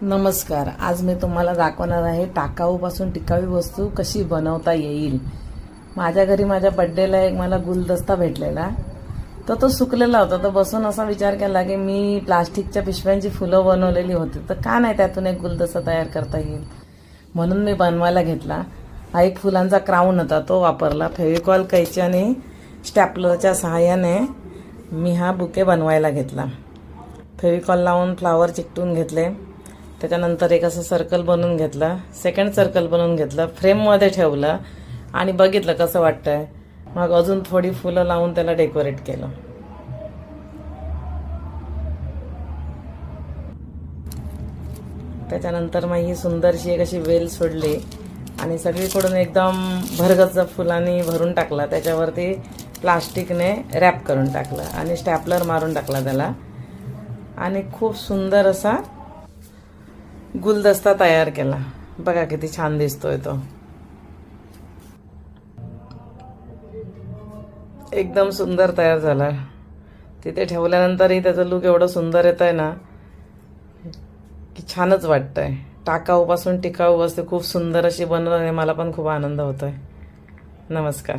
नमस्कार. आज मी तुम्हाला दाखवणार आहे टाकाऊपासून टिकाऊ वस्तू कशी बनवता येईल. माझ्या घरी माझ्या बड्डेला एक मला गुलदस्ता भेटलेला, तर तो सुकलेला होता. तर बसून असा विचार केला की मी प्लास्टिकच्या पिशव्यांची फुलं बनवलेली होती, तर का नाही त्यातून एक गुलदस्ता तयार करता येईल. म्हणून मी बनवायला घेतला. हा एक फुलांचा क्राऊन होता, तो वापरला. फेविकॉल, कैची आणि स्टॅपलरच्या सहाय्याने मी हा बुके बनवायला घेतला. फेविकॉल लावून फ्लावर चिकटून घेतले. त्याच्यानंतर एक असं सर्कल बनवून घेतलं, सेकंड सर्कल बनवून घेतलं, फ्रेममध्ये ठेवलं आणि बघितलं कसं वाटतंय. मग अजून थोडी फुलं लावून त्याला डेकोरेट केलं. त्याच्यानंतर मग ही सुंदरशी एक अशी वेल सोडली आणि सगळीकडून एकदम भरगच्च फुलांनी भरून टाकला. त्याच्यावरती प्लास्टिकने रॅप करून टाकलं आणि स्टॅपलर मारून टाकला त्याला आणि खूप सुंदर असा गुलदस्ता तयार केला. बघा किती छान दिसतोय तो. एकदम सुंदर तयार झाला. तिथे ठेवल्यानंतरही त्याचं लुक एवढं सुंदर येतंय ना की छानच वाटतंय. टाकाऊपासून टिकाऊ वस्तू खूप सुंदर अशी बनवल्याने मला पण खूप आनंद होतोय. नमस्कार.